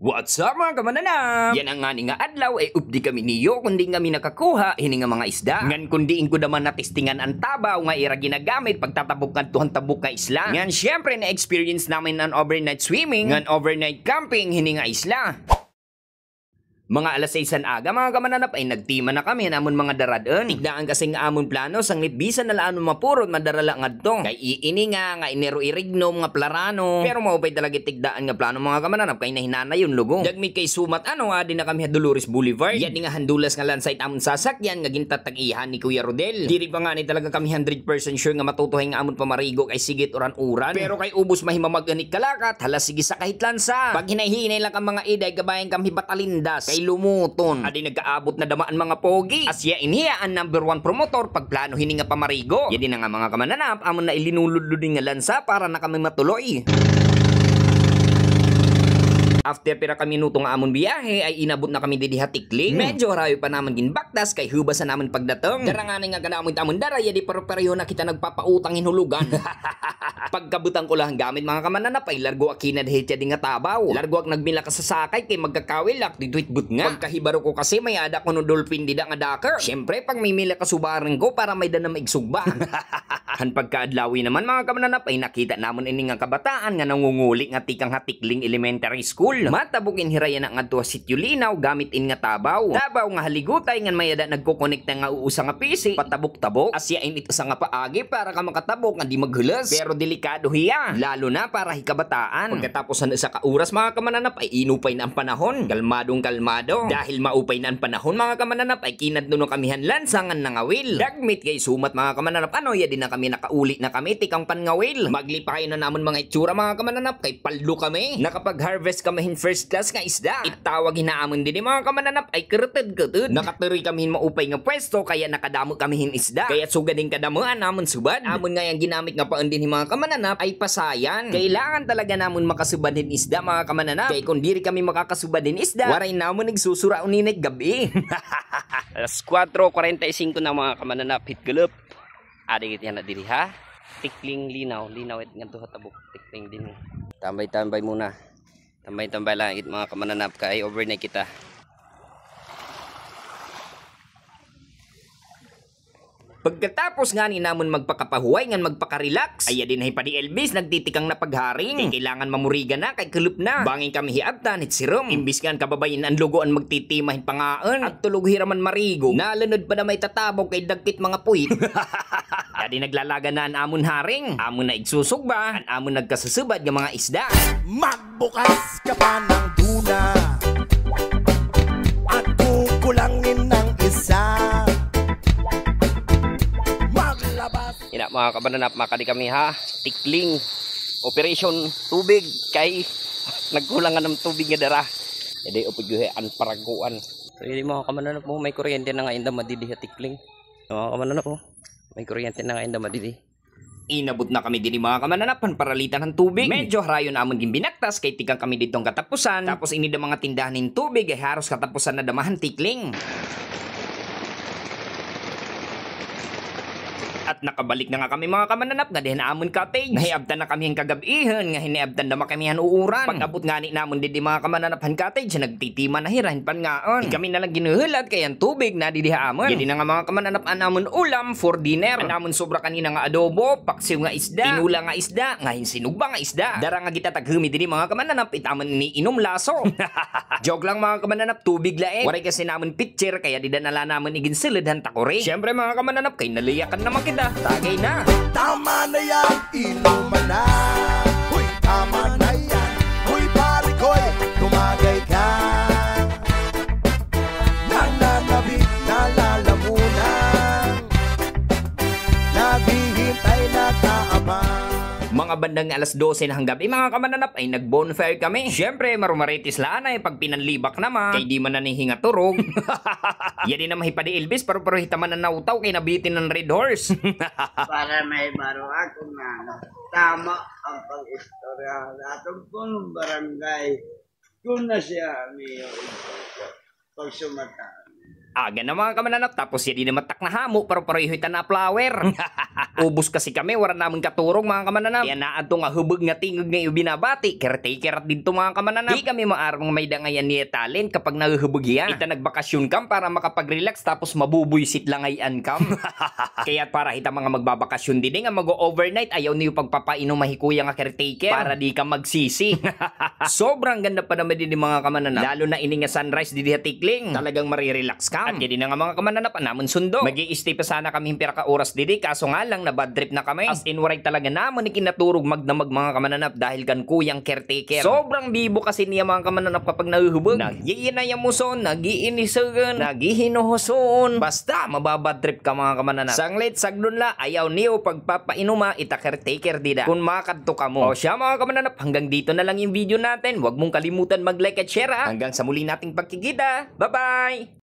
What's up mga kamananap? Yan ang nga adlaw ay updi kami niyo kundi kami nakakuha hini nga mga isda. Ngan kundi ko naman natistingan ang tabaw nga ira ginagamit pagtatabok kan tuhang tabok nga isla. Ngan syempre na experience namin ang overnight swimming, ngan overnight camping hini nga isla. Mga alas 6 aga mga kamananap ay nagtima na kami namon mga daradon. Tigdaan kasi nga amon plano sang nitbisan na laano mapurot madarala ngadto. Kay iini nga inero irignom nga plarano. Pero maupay talaga tigdaan nga plano mga kamananap kay nahinana yun lugo. Dagmit kay sumat adi na kami Dolores Boulevard. Yan nga handulas nga landsite amon sasakyan nga gintatag-ihan ni Kuya Rodel. Diri pa nga ni talaga kami 100% sure nga matutuhay nga amon pamarigo kay sigit uran-uran. Pero kay ubos mahimamaganik kalakat hala sige sa kahit lansa. Pag hinahinay lang ang mga iday gabayan kami batalindas. Kay lumuton. Adi nagkaabot na damaan mga pogi. Asya iniya ang number 1 promotor pag plano hini nga pamarigo. Yan din nga mga kamananap amon na ilinuludludin nga lansa para na kami matuloy. After pira kami minuto nga amon biyahe ay inabot na kami didi Hatikling. Medyo rayo pa naman ginbaktas kay hubasan naman pagdatong. Darangani nga ganamon tamon daraya di pero na kita nagpapautang hinulugan. Pagkabutan ko lang gamit mga kamananap ay largo akinad hetya di nga tabaw. Largo ak nagmila ka sa sakay kay magkakawilak dituit but nga. Pagkahibaro ko kasi may ada ko no dolphin dida nga daker. Syempre pag may mila ka subaring ko para may dana maigsugba. Han pagkaadlawi naman mga kamananap ay nakita namon ini nga kabataan nga nangunguli nga tikang Hatikling Elementary School. Matabukin hiraya na nga tuwa sityo linaw gamit in nga tabaw. Tabaw nga haligutay nga mayada nagkukonekta nga uusa nga PC patabok-tabok. Asyain ito sa nga paagi para ka makatabok nga di maghulas. Pero delikado hiya. Lalo na para hikabataan. Pagkatapos na sa kauras mga kamananap ay inupay na ang panahon. Kalmadong kalmado. Dahil maupay na ang panahon mga kamananap ay kinadno kamihan lansangan na ngawil. Dagmit kay sumat mga kamananap ya din na kami nakauli na kami tikang pangawil. Maglipay na namon mga itsura mga kamananap kay paldo kami. Nakapag-harvest kami first class nga isda. Itawag hinaamon din mga kamananap ay kerted-kerted. Nakaturi kami maupay nga pwesto kaya nakadamo kami isda. Kaya sugad din kadamuan namon subad. Amon nga yung ginamit nga paan din mga kamananap ay pasayan. Kailangan talaga namon makasubad din isda mga kamananap. Kaya kung diri kami makakasubad din isda, waray namon nagsusura uninig gabi. Alas 4:45 na mga kamananap hitgulup. Adigit yan na diri ha. Tikling linaw it nga tuha tabok tikling din. Tambay-tambay muna. Tambay-tambay lang mga kamananap kay overnight kita. Pagkatapos nga ni namon magpakapahuway ngan magpakarelax ay din hay pa di Elvis nagtitikang na pagharing. Kay kailangan mamuriga na kay kulup na. Bangin kami hiabtan it sirom. Imbis nga kababayin ang lugoan magtitimahin pangaan. At tulog hiraman marigo. Nalanod pa na may tatabog kay dagkit mga puwit. Kadi naglalaga na ang amon haring. Amon na igsusugba. Ang amon nagkasusubad ng mga isda. Magbukas ka pa ng tuna at kukulangin ng isa. Ina mga kabananap, makadi kami ha. Tikling operation tubig kay nagkulangan ng tubig nga dara. Edi upod an paraguan. So yun mga kabananap mo, may kuryente na nga inda madidi ha Tikling. Mga kabananap mo, may kuryente na nga inda madidi. Inabot na kami din mga kamananapan paralitan ng tubig. Medyo harayon namon din binaktas kay tikang kami ditong katapusan. Tapos inida mga tindahan ng tubig ay haros katapusan na damahan Tikling. At nakabalik na nga kami mga kamananap nga din amon cottage. Nahiabtan na kami ang kagabihan nga hiniabtan na kami ang uuran. Pag-abot nga ni namon din mga kamananapan cottage nagtitima na hirahin pan ngaon. Kami na lang ginuhulat kay ang tubig na didiha amon. Yan na nga mga kamananap anamon ulam for dinner. Anamon sobra kanina nga adobo, paksiw nga isda, tinula nga isda, nga hinsinugba nga isda. Dara nga gitataghumi din mga kamananap itamon ni inom laso. Joke lang mga kamananap tubig lae. Waray kasi namon picture kaya di danala namon igin silidhan takore. Syempre mga kamananap kay naliyakan naman kita. Tagay na. Tama na yan, inuman na. Huy, tama na yan. Huy, pare ko'y tumagay ka. Nananabik na lalamunan. Naghihintay na kaabang. Mga bandang alas 12 na hanggang gabi mga kamananap ay nag-bonfire kami. Syempre marumaritis laan ay pag pinanlibak naman. Kay di man na nihinga turog. Yan din naman hipadi Elvis pero hitaman na nautaw kay nabitin ng Red Horse. Para may baro ako na tama ang pag-istorya atong kung barangay kung na siya niyo pag sumata. Aga na mga kamananap, tapos yan din matak na hamo, pero pareho na flower. Ubus kasi kami, wala namin katurong mga kamananap. Kaya naato nga hubog nga tingog nga yung binabati, caretaker at dito mga kamananap. Di kami maarang may dangayan niya talent kapag nahuhubog yan. Kita nagbakasyon kam para makapag-relax tapos mabubuysit lang ay ankam. Kaya para hita mga magbabakasyon din nga mag-overnight, ayaw niyo pagpapainom mahikuya nga caretaker para di ka magsisi. Sobrang ganda pa naman din mga kamananap. Lalo na ini nga sunrise di Tikling. Talagang marirelax ka. At yan din nga mga kamananap namon sundo. Magi-stay pa sana kami pira ka oras didi, kaso nga lang na bad trip na kami. As in waray talaga namon ikinaturog magdamag mga kamananap dahil kan kuyang caretaker. Sobrang bibo kasi niya mga kamananap kapag nahuhubog. Nagiinayamuson, nagiinisagan, nagihinuhuson. Basta mababad trip ka mga kamananap. Sanglit sagdon la ayaw niyo pagpapainuma ita caretaker dida. Kung makadto ka mo. O siya mga kamananap, hanggang dito na lang yung video natin. Huwag mong kalimutan mag-like at share ha. Hanggang sa muli nating pagkikita. Bye-bye!